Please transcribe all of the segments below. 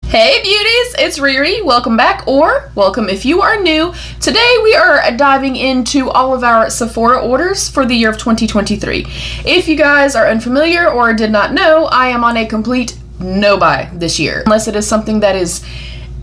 Hey beauties, it's Riri. Welcome back, or welcome if you are new. Today we are diving into all of our Sephora orders for the year of 2023. If you guys are unfamiliar or did not know, I am on a complete no-buy this year. Unless it is something that is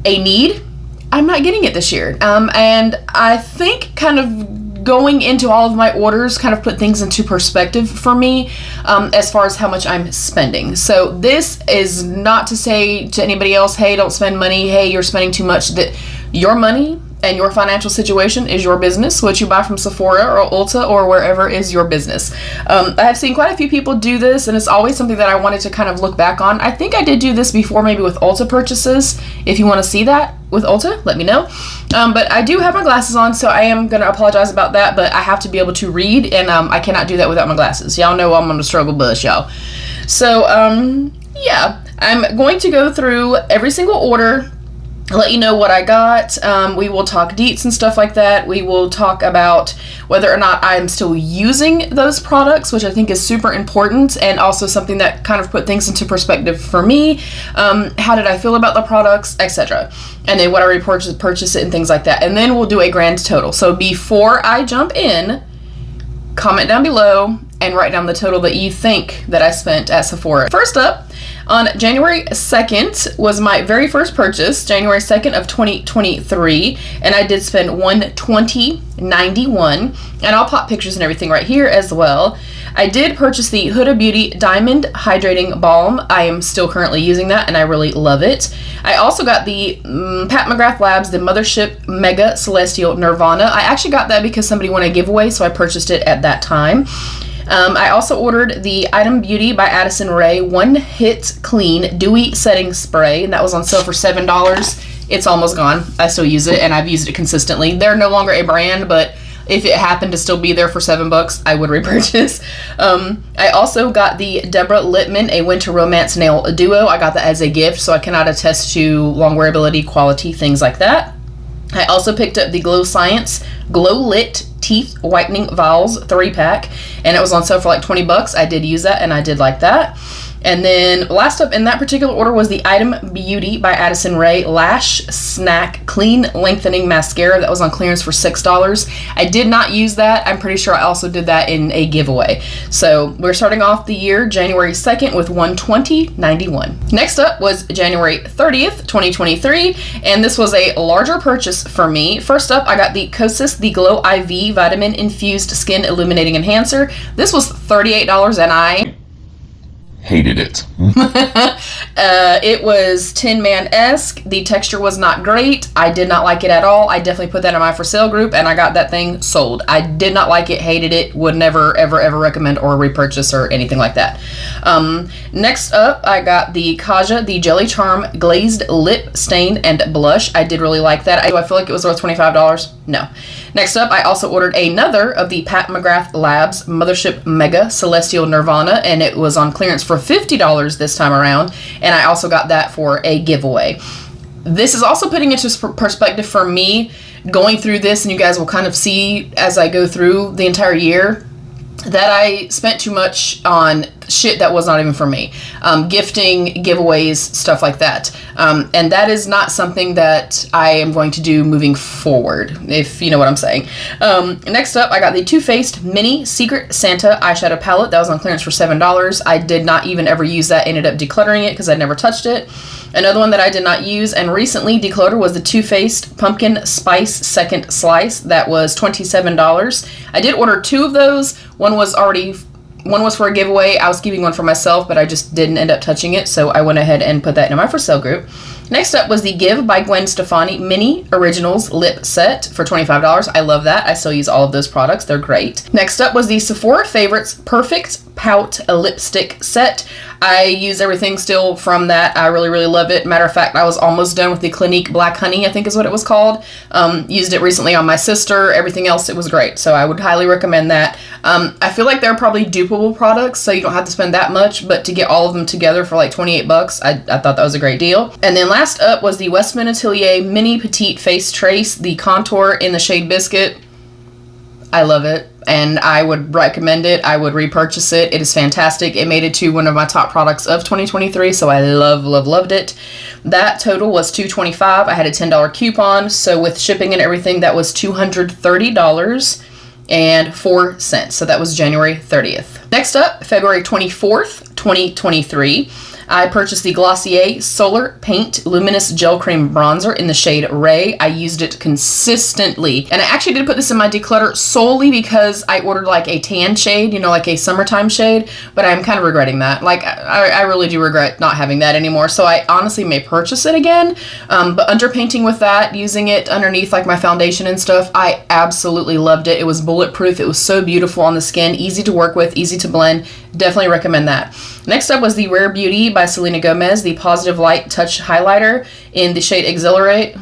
a need, I'm not getting it this year. And I think kind of going into all of my orders kind of put things into perspective for me as far as how much I'm spending. So this is not to say to anybody else, hey, don't spend money, hey, you're spending too much. That your money and your financial situation is your business. What you buy from Sephora or Ulta or wherever is your business. I have seen quite a few people do this, and it's always something that I wanted to kind of look back on. I think I did do this before, maybe with Ulta purchases. If you want to see that with Ulta, let me know. But I do have my glasses on, so I am going to apologize about that, but I have to be able to read, and I cannot do that without my glasses. Y'all know I'm on the struggle bus, y'all. So, yeah, I'm going to go through every single order, let you know what I got. We will talk deets and stuff like that. We will talk about whether or not I'm still using those products, which I think is super important, and also something that kind of put things into perspective for me. How did I feel about the products, etc. And then what I purchase it and things like that. And then we'll do a grand total. So before I jump in, comment down below and write down the total that you think that I spent at Sephora. First up, on January 2nd was my very first purchase, January 2nd of 2023, and I did spend $120.91, and I'll pop pictures and everything right here as well. I did purchase the Huda Beauty Diamond Hydrating Balm. I am still currently using that, and I really love it. I also got the Pat McGrath Labs, the Mothership Mega Celestial Nirvana. I actually got that because somebody won a giveaway, so I purchased it at that time. I also ordered the Item Beauty by Addison Rae One Hit Clean Dewy Setting Spray, and that was on sale for $7. It's almost gone. I still use it, and I've used it consistently. They're no longer a brand, but if it happened to still be there for $7, I would repurchase. I also got the Deborah Lippmann A Winter Romance Nail Duo. I got that as a gift, so I cannot attest to long wearability, quality, things like that. I also picked up the Glow Science Glow Lit Teeth Whitening Vials 3-pack, and it was on sale for like $20. I did use that, and I did like that. And then last up in that particular order was the Item Beauty by Addison Rae Lash Snack Clean Lengthening Mascara. That was on clearance for $6. I did not use that. I'm pretty sure I also did that in a giveaway. So we're starting off the year January 2nd with $120.91. Next up was January 30th, 2023, and this was a larger purchase for me. First up, I got the Kosas The Glow IV Vitamin Infused Skin Illuminating Enhancer. This was $38, and I hated it. It was Tin Man-esque. The texture was not great. I did not like it at all. I definitely put that in my for sale group, and I got that thing sold. I did not like it, hated it, would never, ever, ever recommend or repurchase or anything like that. Next up, I got the Kaja, the Jelly Charm Glazed Lip Stain and Blush. I did really like that. Do I feel like it was worth $25? No. Next up, I also ordered another of the Pat McGrath Labs Mothership Mega Celestial Nirvana, and it was on clearance for $50 this time around, and I also got that for a giveaway. This is also putting into perspective for me going through this, and you guys will kind of see as I go through the entire year that I spent too much on shit that was not even for me. Gifting, giveaways, stuff like that. And that is not something that I am going to do moving forward, if you know what I'm saying. Next up, I got the Too Faced Mini Secret Santa Eyeshadow Palette. That was on clearance for $7. I did not even ever use that. Ended up decluttering it because I never touched it. Another one that I did not use and recently decluttered was the Too Faced Pumpkin Spice Second Slice. That was $27. I did order two of those. One was for a giveaway. I was keeping one for myself, but I just didn't end up touching it, so I went ahead and put that in my for sale group. Next up was the Give by Gwen Stefani Mini Originals Lip Set for $25. I love that. I still use all of those products. They're great. Next up was the Sephora Favorites Perfect Pout Lipstick Set. I use everything still from that. I really, really love it. Matter of fact, I was almost done with the Clinique Black Honey, I think is what it was called. Used it recently on my sister. Everything else, it was great. So I would highly recommend that. I feel like they're probably dupable products, so you don't have to spend that much, but to get all of them together for like $28, I thought that was a great deal. And then last up was the Westman Atelier Mini Petite Face Trace, the contour in the shade Biscuit. I love it. and I would recommend it. I would repurchase it. It is fantastic. It made it to one of my top products of 2023, so I loved it. That total was $225. I had a $10 coupon, so with shipping and everything, that was $230.04. So that was January 30th. Next up, February 24th, 2023. I purchased the Glossier Solar Paint Luminous Gel Cream Bronzer in the shade Ray. I used it consistently. And I actually did put this in my declutter solely because I ordered like a tan shade, you know, like a summertime shade, but I'm kind of regretting that. Like, I really do regret not having that anymore. So I honestly may purchase it again. But underpainting with that, using it underneath like my foundation and stuff, I absolutely loved it. It was bulletproof. It was so beautiful on the skin, easy to work with, easy to blend. Definitely recommend that. Next up was the Rare Beauty by Selena Gomez, the Positive Light Touch Highlighter in the shade Exhilarate.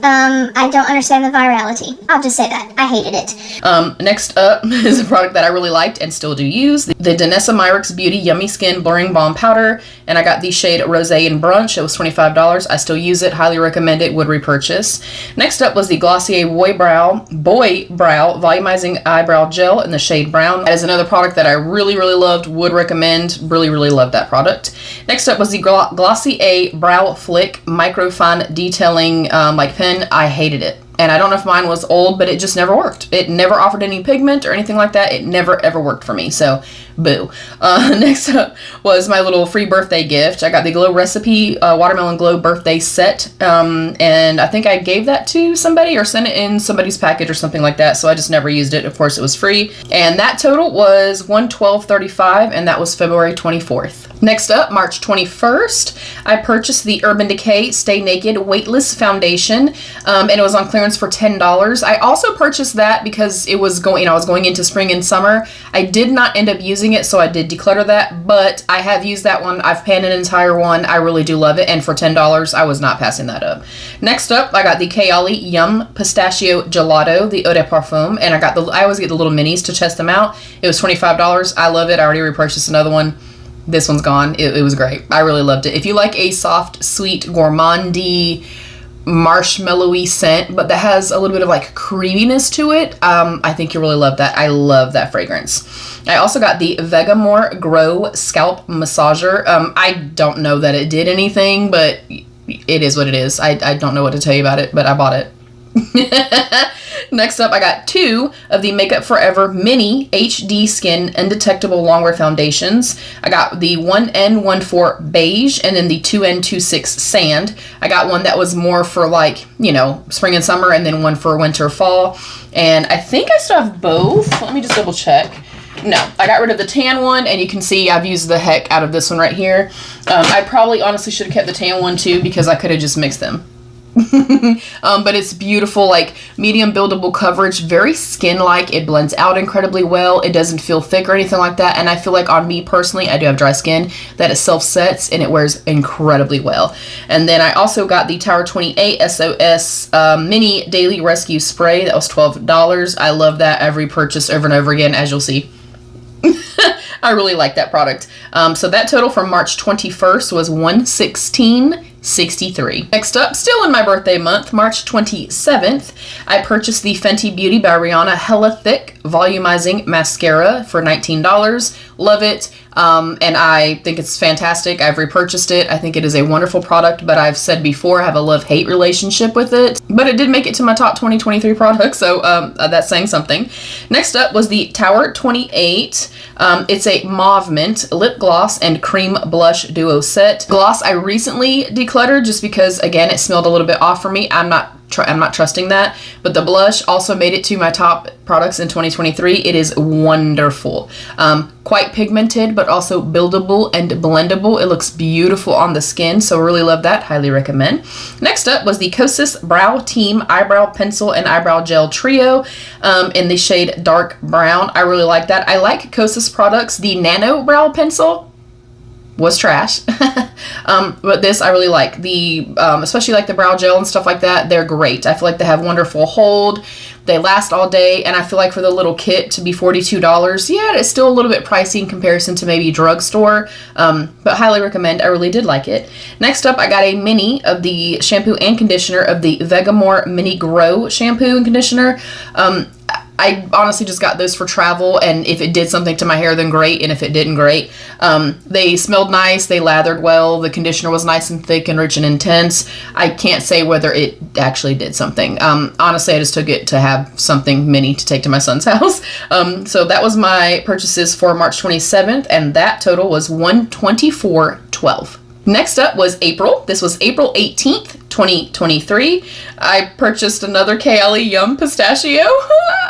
I don't understand the virality. I'll just say that. I hated it. Next up is a product that I really liked and still do use, the Danessa Myricks Beauty Yummy Skin Blurring Balm Powder, and I got the shade Rosé in Brunch. It was $25. I still use it, highly recommend it, would repurchase. Next up was the Glossier Boy Brow Volumizing Eyebrow Gel in the shade Brown. That is another product that I really loved, would recommend, really loved that product. Next up was the Glossier Brow Flick Microfine Detailing like pen. I hated it. And I don't know if mine was old, but it just never worked. It never offered any pigment or anything like that. It never ever worked for me, so boo. Next up was my little free birthday gift. I got the Glow Recipe Watermelon Glow birthday set, and I think I gave that to somebody or sent it in somebody's package or something like that, so I just never used it. Of course, it was free. And that total was $112.35, and that was February 24th. Next up, March 21st, I purchased the Urban Decay Stay Naked Weightless Foundation, and it was on clearance for $10. I also purchased that because it was going, I was going into spring and summer. I did not end up using it, so I did declutter that, but I have used that one. I've panned an entire one. I really do love it, and for $10, I was not passing that up. Next up, I got the Kayali Yum Pistachio Gelato, the Eau de Parfum, and I always get the little minis to test them out. It was $25. I love it. I already repurchased another one. This one's gone. It was great. I really loved it. If you like a soft, sweet, gourmandy, marshmallowy scent, but that has a little bit of like creaminess to it, I think you'll really love that. I love that fragrance. I also got the Vegamore Grow Scalp Massager. I don't know that it did anything, but it is what it is. I don't know what to tell you about it, but I bought it. Next up, I got 2 of the Makeup Forever Mini HD Skin Undetectable Longwear Foundations. I got the 1N14 Beige and then the 2N26 Sand. I got one that was more for like, you know, spring and summer, and then one for winter, fall. And I think I still have both. Let me just double check. No, I got rid of the tan one, and you can see I've used the heck out of this one right here. I probably honestly should have kept the tan one too, because I could have just mixed them. But it's beautiful, like medium buildable coverage, very skin-like. It blends out incredibly well. It doesn't feel thick or anything like that, and I feel like on me personally, I do have dry skin, that it self-sets and it wears incredibly well. And then I also got the Tower 28 SOS Mini Daily Rescue Spray. That was $12. I love that. I've repurchased over and over again, as you'll see. I really like that product. So that total from March 21st was $116.63. Next up, still in my birthday month, March 27th, I purchased the Fenty Beauty by Rihanna Hella Thick Volumizing Mascara for $19. Love it. And I think it's fantastic. I've repurchased it. I think it is a wonderful product, but I've said before I have a love-hate relationship with it. But it did make it to my top 2023 products, so that's saying something. Next up was the Tower 28. It's a Mauve Mint Lip Gloss and Cream Blush Duo Set. Gloss I recently decluttered just because, again, it smelled a little bit off for me. I'm not trusting that, but the blush also made it to my top products in 2023. It is wonderful. Quite pigmented, but also buildable and blendable. It looks beautiful on the skin, so really love that. Highly recommend. Next up was the Kosas Brow Team Eyebrow Pencil and Eyebrow Gel Trio in the shade Dark Brown. I really like that. I like Kosas products. The Nano Brow Pencil was trash. But this I really like. The especially like the brow gel and stuff like that. They're great. I feel like they have wonderful hold. They last all day, and I feel like for the little kit to be $42, yeah, it's still a little bit pricey in comparison to maybe drugstore, but highly recommend. I really did like it. Next up, I got a mini of the shampoo and conditioner of the Vegamore Mini Grow shampoo and conditioner. I honestly just got those for travel, and if it did something to my hair, then great, and if it didn't, great. They smelled nice, they lathered well, the conditioner was nice and thick and rich and intense. I can't say whether it actually did something. Honestly, I just took it to have something mini to take to my son's house. So that was my purchases for March 27th, and that total was $124.12. Next up was April. This was April 18th, 2023. I purchased another KLE Yum Pistachio.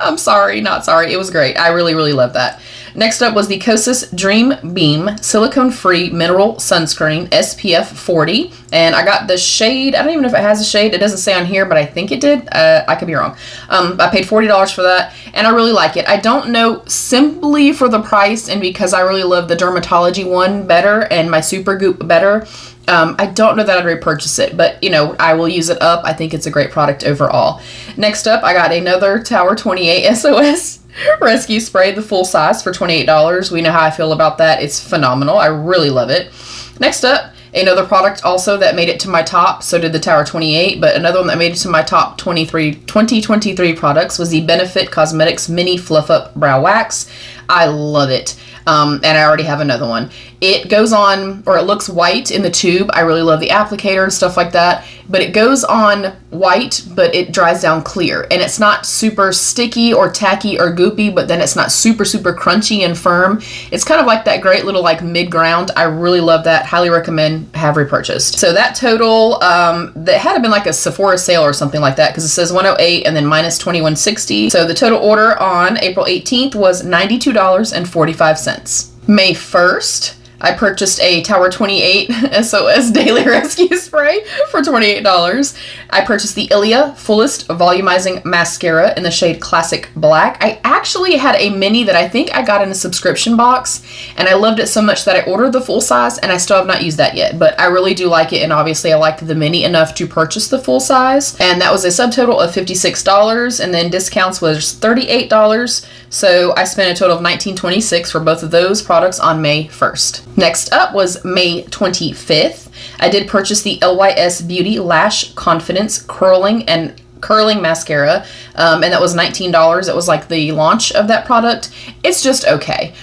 I'm sorry, not sorry. It was great. I really, really love that. Next up was the Kosas Dream Beam Silicone-Free Mineral Sunscreen SPF 40. And I got the shade. I don't even know if it has a shade. It doesn't say on here, but I think it did. I could be wrong. I paid $40 for that, and I really like it. I don't know, simply for the price and because I really love the Dermatology one better and my Super Goop better, I don't know that I'd repurchase it, but you know, I will use it up. I think it's a great product overall. Next up, I got another Tower 28 SOS Rescue Spray, the full size, for $28. We know how I feel about that. It's phenomenal. I really love it. Next up, another product also that made it to my top, so did the Tower 28, but another one that made it to my top 2023 products was the Benefit Cosmetics Mini Fluff Up Brow Wax. I love it. And I already have another one. It goes on, or it looks white in the tube. I really love the applicator and stuff like that, but it goes on white, but it dries down clear, and it's not super sticky or tacky or goopy, but then it's not super, super crunchy and firm. It's kind of like that great little like mid-ground. I really love that. Highly recommend, have repurchased. So that total, that had to been like a Sephora sale or something like that, because it says 108 and then minus 21.60. So the total order on April 18th was $92.45. May 1st, I purchased a Tower 28 SOS Daily Rescue Spray for $28. I purchased the Ilia Fullest Volumizing Mascara in the shade Classic Black. I actually had a mini that I think I got in a subscription box, and I loved it so much that I ordered the full size, and I still have not used that yet, but I really do like it, and obviously I liked the mini enough to purchase the full size, and that was a subtotal of $56, and then discounts was $38, so I spent a total of $19.26 for both of those products on May 1st. Next up was May 25th. I did purchase the LYS Beauty Lash Confidence Curling Mascara, and that was $19. It was like the launch of that product. It's just okay.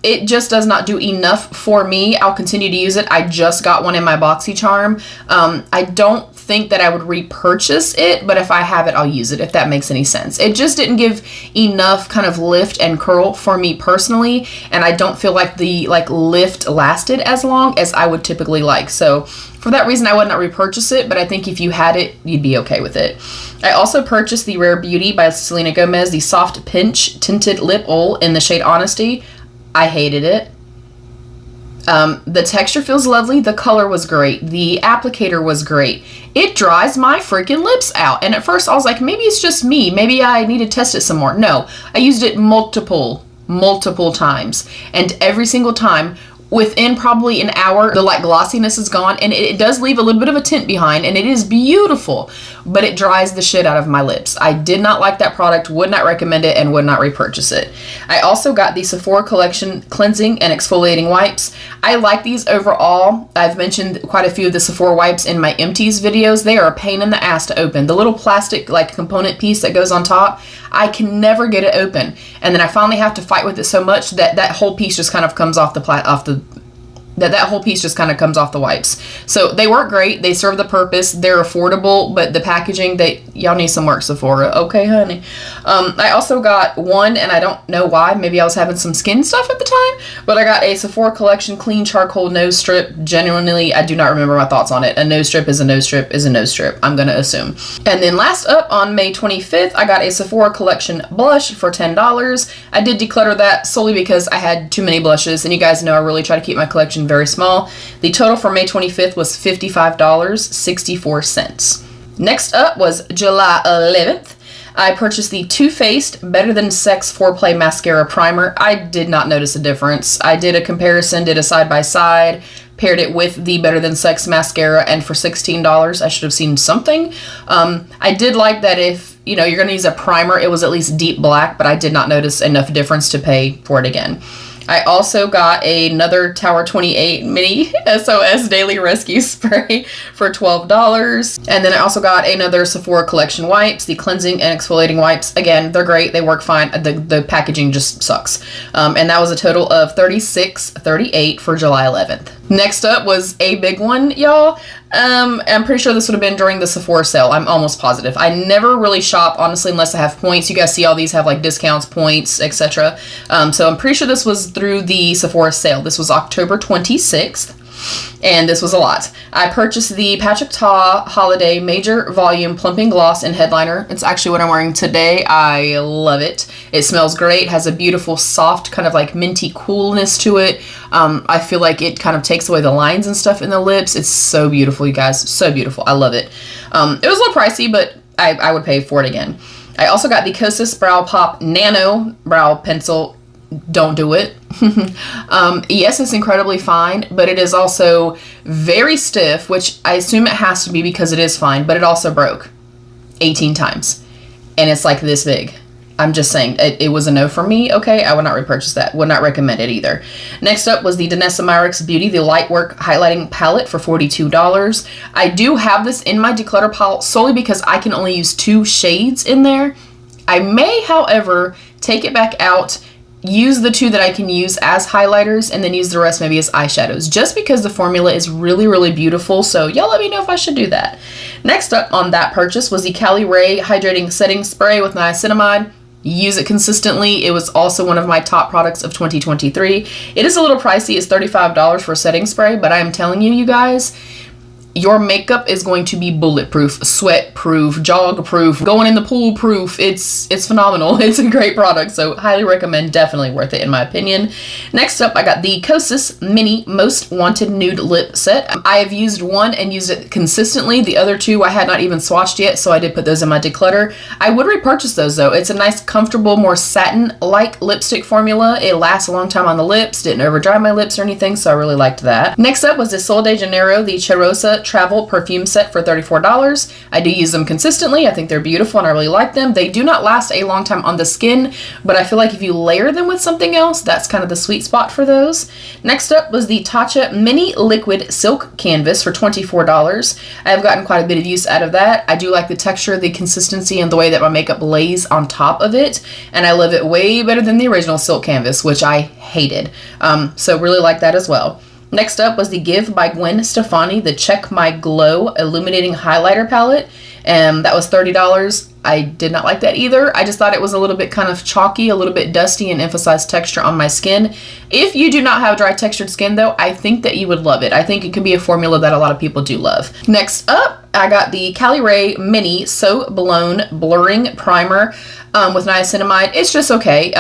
It just does not do enough for me. I'll continue to use it. I just got one in my BoxyCharm. I don't think that I would repurchase it, but if I have it, I'll use it, if that makes any sense. It just didn't give enough kind of lift and curl for me personally, and I don't feel like the lift lasted as long as I would typically like. So for that reason, I would not repurchase it, but I think if you had it, you'd be okay with it. I also purchased the Rare Beauty by Selena Gomez, the Soft Pinch Tinted Lip Oil in the shade Honesty. I hated it. The texture feels lovely. The color was great. The applicator was great. It dries my freaking lips out. And at first I was like, maybe it's just me. Maybe I need to test it some more. No, I used it multiple times. And every single time, within probably an hour, the glossiness is gone, and it does leave a little bit of a tint behind, and it is beautiful, but it dries the shit out of my lips. I did not like that product, would not recommend it, and would not repurchase it. I also got the Sephora Collection Cleansing and Exfoliating Wipes. I like these overall. I've mentioned quite a few of the Sephora wipes in my empties videos. They are a pain in the ass to open. The little plastic component piece that goes on top, I can never get it open, and then I finally have to fight with it so much that that whole piece just kind of comes off the comes off the wipes. So they work great. They serve the purpose. They're affordable, but the packaging, y'all need some work, Sephora. Okay, honey. I also got one, and I don't know why. Maybe I was having some skin stuff at the time, but I got a Sephora Collection Clean Charcoal Nose Strip. Genuinely, I do not remember my thoughts on it. A nose strip is a nose strip is a nose strip, I'm going to assume. And then last up, on May 25th, I got a Sephora Collection Blush for $10. I did declutter that solely because I had too many blushes, and you guys know I really try to keep my collection very small. The total for May 25th was $55.64. Next up was July 11th. I purchased the Too Faced Better Than Sex Foreplay Mascara Primer. I did not notice a difference. I did a comparison, did a side-by-side, paired it with the Better Than Sex mascara, and for $16, I should have seen something. I did like that if you know, you're going to use a primer, it was at least deep black, but I did not notice enough difference to pay for it again. I also got another Tower 28 Mini SOS Daily Rescue Spray for $12. And then I also got another Sephora Collection wipes, the cleansing and exfoliating wipes. Again, they're great. They work fine. The packaging just sucks. And that was a total of $36.38 for July 11th. Next up was a big one, y'all. I'm pretty sure this would have been during the Sephora sale. I'm almost positive. I never really shop, honestly, unless I have points. You guys see all these have like discounts, points, etc. So I'm pretty sure this was through the Sephora sale. This was October 26th. And this was a lot. I purchased the Patrick Ta Holiday Major Volume Plumping Gloss and Headliner. It's actually what I'm wearing today. I love it. It smells great. Has a beautiful, soft, kind of like minty coolness to it. I feel like it kind of takes away the lines and stuff in the lips. It's so beautiful, you guys. So beautiful. I love it. It was a little pricey, but I would pay for it again. I also got the Kosas Brow Pop Nano Brow Pencil. Don't do it. Yes, it's incredibly fine, but it is also very stiff, which I assume it has to be because it is fine, but it also broke 18 times. And it's like this big. I'm just saying, it was a no for me, okay? I would not repurchase that. Would not recommend it either. Next up was the Danessa Myricks Beauty, the Lightwork Highlighting Palette for $42. I do have this in my declutter pile solely because I can only use 2 shades in there. I may, however, take it back out, use the 2 that I can use as highlighters, and then use the rest maybe as eyeshadows, just because the formula is really, really beautiful. So y'all let me know if I should do that. Next up on that purchase was the Cali Ray Hydrating Setting Spray with niacinamide. Use it consistently. It was also one of my top products of 2023. It is a little pricey. It's $35 for a setting spray, but I am telling you, you guys, your makeup is going to be bulletproof, sweat-proof, jog-proof, going in the pool-proof. It's phenomenal. It's a great product, so highly recommend. Definitely worth it, in my opinion. Next up, I got the Kosas Mini Most Wanted Nude Lip Set. I have used one and used it consistently. The other 2 I had not even swatched yet, so I did put those in my declutter. I would repurchase those, though. It's a nice, comfortable, more satin-like lipstick formula. It lasts a long time on the lips, didn't overdry my lips or anything, so I really liked that. Next up was the Sol de Janeiro, the Cheirosa Travel Perfume Set for $34. I do use them consistently. I think they're beautiful and I really like them. They do not last a long time on the skin, but I feel like if you layer them with something else, that's kind of the sweet spot for those. Next up was the Tatcha Mini Liquid Silk Canvas for $24. I have gotten quite a bit of use out of that. I do like the texture, the consistency, and the way that my makeup lays on top of it, and I love it way better than the original Silk Canvas, which I hated. So really like that as well. Next up was the Give by Gwen Stefani, the Check My Glow Illuminating Highlighter Palette. That was $30. I did not like that either. I just thought it was a little bit kind of chalky, a little bit dusty, and emphasized texture on my skin. If you do not have dry textured skin, though, I think that you would love it. I think it could be a formula that a lot of people do love. Next up, I got the Cali Ray Mini So Blown Blurring Primer with niacinamide. It's just okay.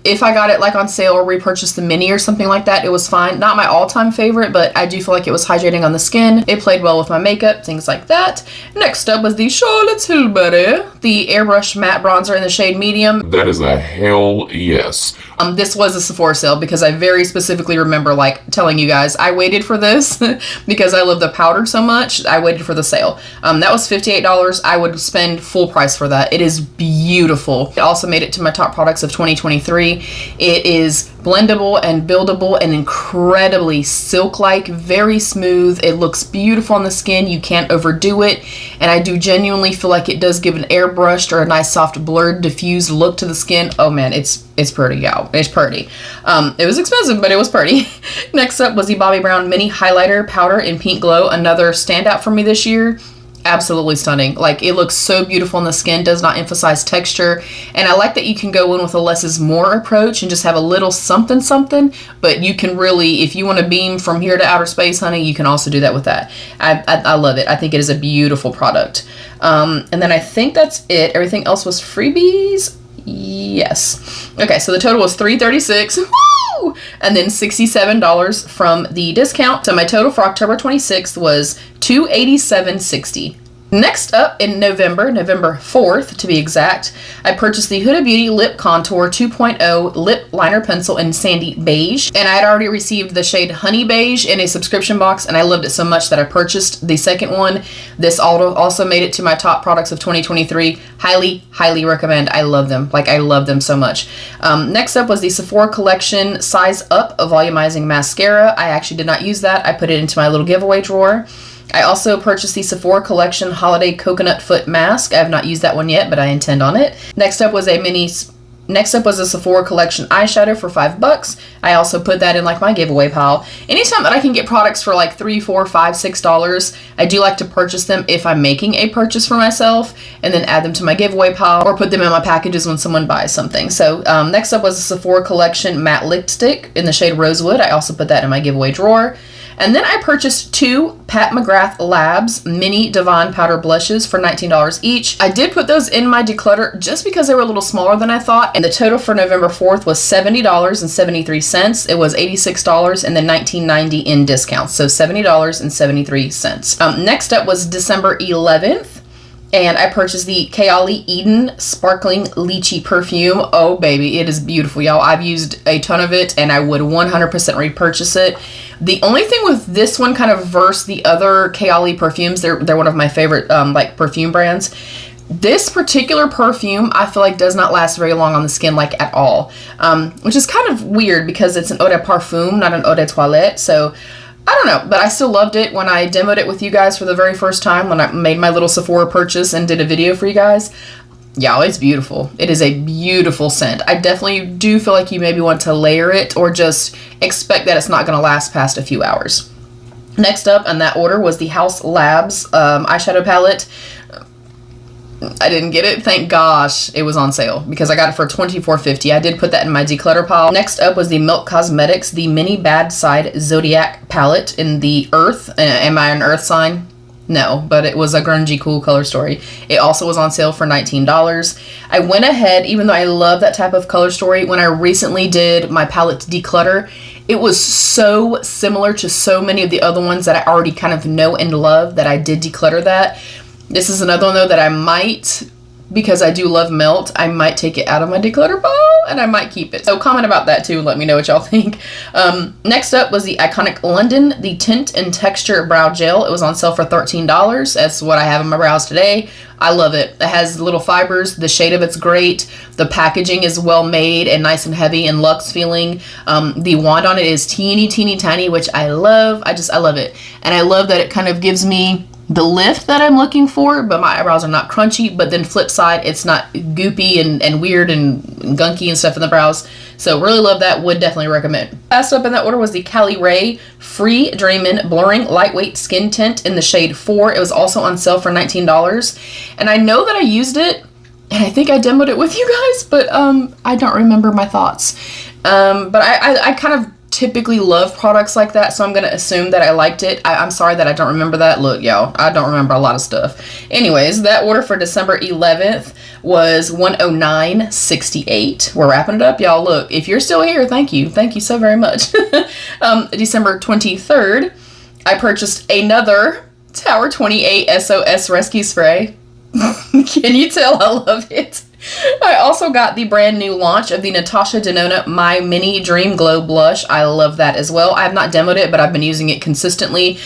If I got it like on sale or repurchased the mini or something like that, it was fine. Not my all-time favorite, but I do feel like it was hydrating on the skin. It played well with my makeup, things like that. Next up was the Charlotte Tilbury, the Airbrush Matte Bronzer in the shade Medium. That is a hell yes. This was a Sephora sale because I very specifically remember like telling you guys I waited for this because I love the powder so much. I waited for the sale. That was $58. I would spend full price for that. It is beautiful. It also made it to my top products of 2023. It is blendable and buildable and incredibly silk-like, very smooth. It looks beautiful on the skin. You can't overdo it. And I do genuinely feel like it does give an airbrushed or a nice soft blurred diffused look to the skin. Oh man, it's pretty, y'all. It's pretty. It was expensive, but it was pretty. Next up was the Bobbi Brown Mini Highlighter Powder in Pink Glow, another standout for me this year. Absolutely stunning. Like, it looks so beautiful on the skin, does not emphasize texture, and I like that you can go in with a less is more approach and just have a little something something, but you can really, if you want to beam from here to outer space, honey, you can also do that with that. I love it. I think it is a beautiful product. And then I think that's it. Everything else was freebies. Yes. Okay, so the total was $336. Woo! And then $67 from the discount. So my total for October 26th was $287.60. Next up, in November 4th to be exact, I purchased the Huda Beauty Lip Contour 2.0 Lip Liner Pencil in Sandy Beige. And I had already received the shade Honey Beige in a subscription box, and I loved it so much that I purchased the second one. This also made it to my top products of 2023. Highly, highly recommend. I love them. Like, I love them so much. Next up was the Sephora Collection Size Up Volumizing Mascara. I actually did not use that. I put it into my little giveaway drawer. I also purchased the Sephora Collection Holiday Coconut Foot Mask. I have not used that one yet, but I intend on it. Next up was a Sephora Collection eyeshadow for $5. I also put that in like my giveaway pile. Anytime that I can get products for like $3, $4, $5, $6, I do like to purchase them if I'm making a purchase for myself, and then add them to my giveaway pile or put them in my packages when someone buys something. So next up was the Sephora Collection Matte Lipstick in the shade Rosewood. I also put that in my giveaway drawer. And then I purchased 2 Pat McGrath Labs Mini Devon Powder Blushes for $19 each. I did put those in my declutter just because they were a little smaller than I thought, and the total for November 4th was $70.73. It was $86 and then $19.90 in discounts, so $70.73. Next up was December 11th. And I purchased the Kayali Eden Sparkling Lychee Perfume. Oh, baby, it is beautiful, y'all. I've used a ton of it, and I would 100% repurchase it. The only thing with this one kind of versus the other Kayali perfumes, they're one of my favorite, like, perfume brands. This particular perfume, I feel like, does not last very long on the skin, like, at all. Which is kind of weird because it's an eau de parfum, not an eau de toilette, so I don't know, but I still loved it when I demoed it with you guys for the very first time, when I made my little Sephora purchase and did a video for you guys. Y'all, it's beautiful. It is a beautiful scent. I definitely do feel like you maybe want to layer it or just expect that it's not going to last past a few hours. Next up in that order was the House Labs eyeshadow palette. I didn't get it. Thank gosh it was on sale because I got it for $24.50. I did put that in my declutter pile. Next up was the Milk Cosmetics, the Mini Bad Side Zodiac palette in the Earth. Am I an Earth sign? No, but it was a grungy, cool color story. It also was on sale for $19. I went ahead, even though I love that type of color story, when I recently did my palette declutter, it was so similar to so many of the other ones that I already kind of know and love that I did declutter that. This is another one, though, that I might, because I do love Melt, I might take it out of my declutter pile, and I might keep it. So comment about that, too, and let me know what y'all think. Next up was the Iconic London, the Tint and Texture Brow Gel. It was on sale for $13. That's what I have in my brows today. I love it. It has little fibers. The shade of it's great. The packaging is well made and nice and heavy and luxe feeling. The wand on it is teeny, teeny, tiny, which I love. I love it. And I love that it kind of gives me the lift that I'm looking for, but my eyebrows are not crunchy. But then flip side, it's not goopy and weird and gunky and stuff in the brows. So really love that. Would definitely recommend. Last up in that order was the Cali Ray Free Dreamin' Blurring Lightweight Skin Tint in the shade 4. It was also on sale for $19. And I know that I used it, and I think I demoed it with you guys, but I don't remember my thoughts. But I kind of typically love products like that, so I'm going to assume that I liked it. I'm sorry that I don't remember that. Look, y'all, I don't remember a lot of stuff. Anyways, that order for December 11th was $109.68. We're wrapping it up, y'all. Look, if you're still here, thank you. Thank you so very much. December 23rd, I purchased another Tower 28 SOS Rescue Spray. Can you tell I love it? I also got the brand new launch of the Natasha Denona My Mini Dream Glow Blush. I love that as well. I have not demoed it, but I've been using it consistently.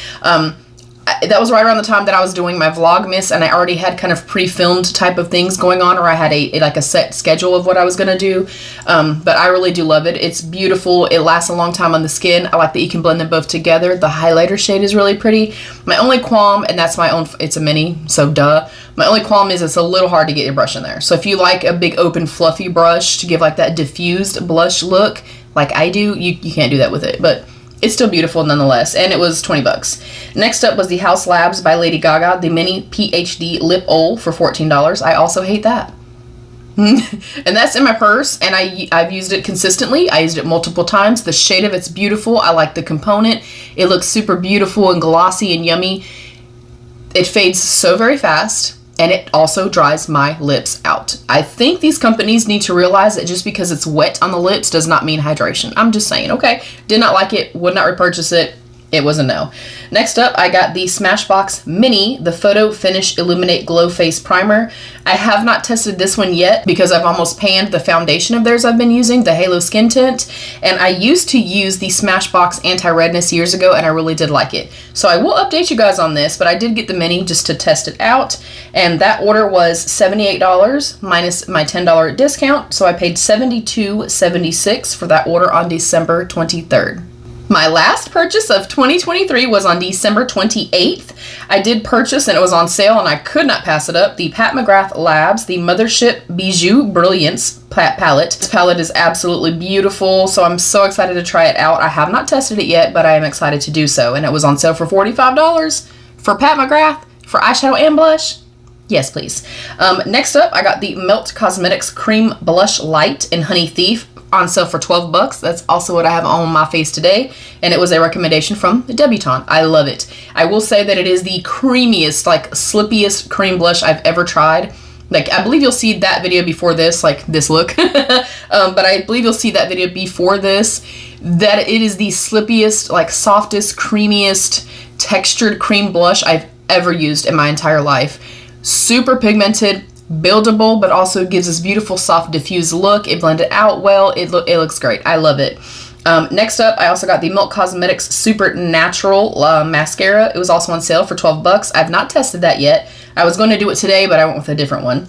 That was right around the time that I was doing my Vlogmas, and I already had kind of pre-filmed type of things going on, or I had a set schedule of what I was going to do. But I really do love it. It's beautiful. It lasts a long time on the skin. I like that you can blend them both together. The highlighter shade is really pretty. My only qualm, and that's my own, it's a mini, so duh. My only qualm is it's a little hard to get your brush in there. So if you like a big open fluffy brush to give like that diffused blush look like I do, you can't do that with it. But it's still beautiful nonetheless, and it was $20. Next up was the House Labs by Lady Gaga, the Mini PhD Lip Oil for $14. I also hate that. And that's in my purse, and I've used it consistently. I used it multiple times. The shade of it's beautiful. I like the component. It looks super beautiful and glossy and yummy. It fades so very fast, and it also dries my lips out. I think these companies need to realize that just because it's wet on the lips does not mean hydration. I'm just saying, okay? Did not like it, would not repurchase it. It was a no. Next up, I got the Smashbox Mini, the Photo Finish Illuminate Glow Face Primer. I have not tested this one yet because I've almost panned the foundation of theirs I've been using, the Halo Skin Tint. And I used to use the Smashbox Anti-Redness years ago, and I really did like it. So I will update you guys on this, but I did get the Mini just to test it out. And that order was $78 minus my $10 discount. So I paid $72.76 for that order on December 23rd. My last purchase of 2023 was on December 28th. I did purchase, and it was on sale, and I could not pass it up, the Pat McGrath Labs, the Mothership Bijou Brilliance palette. This palette is absolutely beautiful, so I'm so excited to try it out. I have not tested it yet, but I am excited to do so, and it was on sale for $45 for Pat McGrath for eyeshadow and blush. Yes, please. Next up, I got the Melt Cosmetics Cream Blush Light in Honey Thief on sale for $12. That's also what I have on my face today, and it was a recommendation from the Debutante. I love it. I will say that it is the creamiest, like slippiest cream blush I've ever tried. Like, I believe you'll see that video before this, like this look. But I believe you'll see that video before this, that it is the slippiest, like softest, creamiest, textured cream blush I've ever used in my entire life. Super pigmented, buildable, but also gives this beautiful soft diffused look. It blended out well. It looks great. I love it. Next up, I also got the Milk Cosmetics Super Natural Mascara. It was also on sale for $12. I've not tested that yet. I was going to do it today, but I went with a different one.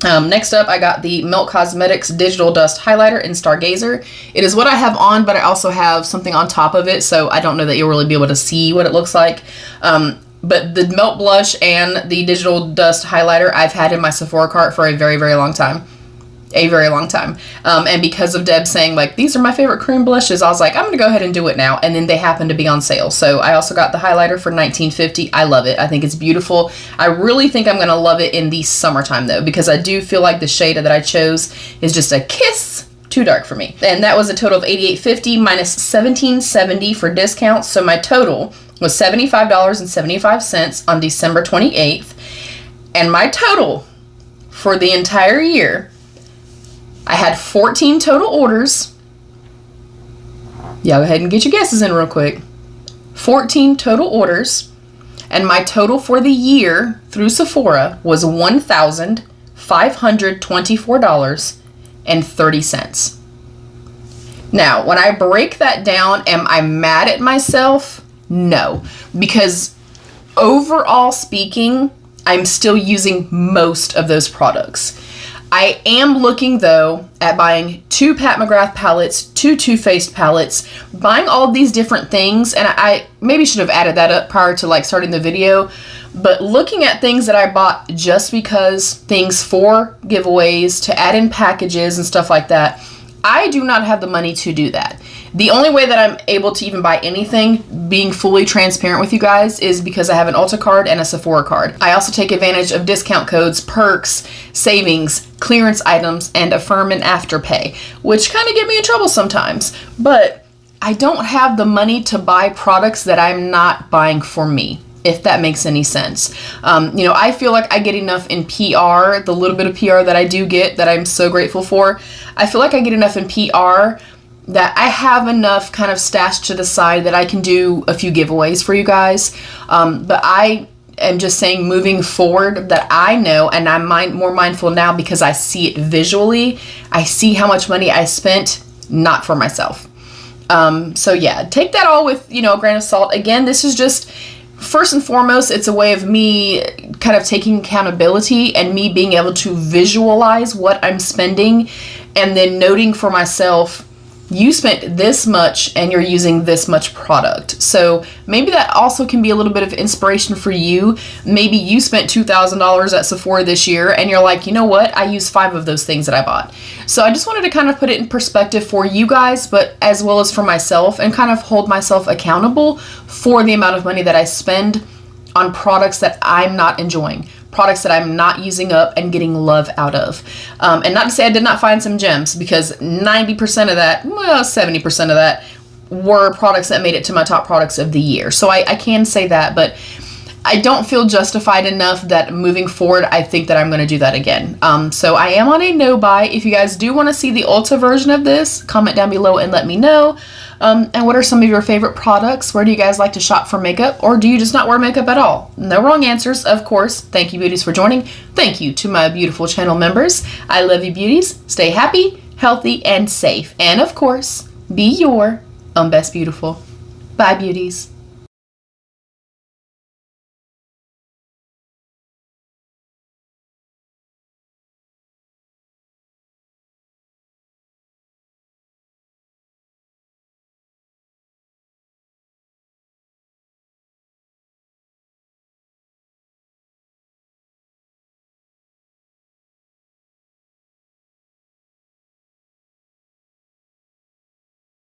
Next up, I got the Milk Cosmetics Digital Dust Highlighter in Stargazer. It is what I have on, but I also have something on top of it, so I don't know that you'll really be able to see what it looks like. But the Melt Blush and the Digital Dust Highlighter I've had in my Sephora cart for a very, very long time. A very long time. And because of Deb saying, like, these are my favorite cream blushes, I was like, I'm going to go ahead and do it now. And then they happened to be on sale. So I also got the highlighter for $19.50. I love it. I think it's beautiful. I really think I'm going to love it in the summertime, though, because I do feel like the shade that I chose is just a kiss too dark for me. And that was a total of $88.50 minus $17.70 for discounts. So my total was $75.75 on December 28th. And my total for the entire year, I had 14 total orders. Yeah, go ahead and get your guesses in real quick. 14 total orders. And my total for the year through Sephora was $1,524.30. Now, when I break that down, am I mad at myself? No, because overall speaking, I'm still using most of those products. I am looking, though, at buying 2 Pat McGrath palettes, 2 Too Faced palettes, buying all these different things, and I maybe should have added that up prior to like starting the video, but looking at things that I bought just because, things for giveaways, to add in packages and stuff like that, I do not have the money to do that. The only way that I'm able to even buy anything, being fully transparent with you guys, is because I have an Ulta card and a Sephora card. I also take advantage of discount codes, perks, savings, clearance items, and Affirm and Afterpay, which kind of get me in trouble sometimes. But I don't have the money to buy products that I'm not buying for me, if that makes any sense. You know, I feel like I get enough in PR, the little bit of PR that I do get that I'm so grateful for. I feel like I get enough in PR that I have enough kind of stashed to the side that I can do a few giveaways for you guys. But I am just saying, moving forward, that I know, and I'm more mindful now because I see it visually. I see how much money I spent not for myself. So yeah, take that all with, you know, a grain of salt. Again, this is just, first and foremost, it's a way of me kind of taking accountability and me being able to visualize what I'm spending, and then noting for myself, you spent this much and you're using this much product. So maybe that also can be a little bit of inspiration for you. Maybe you spent $2,000 at Sephora this year and you're like, you know what? I used 5 of those things that I bought. So I just wanted to kind of put it in perspective for you guys, but as well as for myself, and kind of hold myself accountable for the amount of money that I spend on products that I'm not enjoying, products that I'm not using up and getting love out of. And not to say I did not find some gems, because 90% of that, well, 70% of that were products that made it to my top products of the year. So I can say that, but I don't feel justified enough that moving forward, I think that I'm going to do that again. So I am on a no buy. If you guys do want to see the Ulta version of this, comment down below and let me know. And what are some of your favorite products? Where do you guys like to shop for makeup? Or do you just not wear makeup at all? No wrong answers, of course. Thank you, beauties, for joining. Thank you to my beautiful channel members. I love you, beauties. Stay happy, healthy, and safe. And of course, be your best beautiful. Bye, beauties.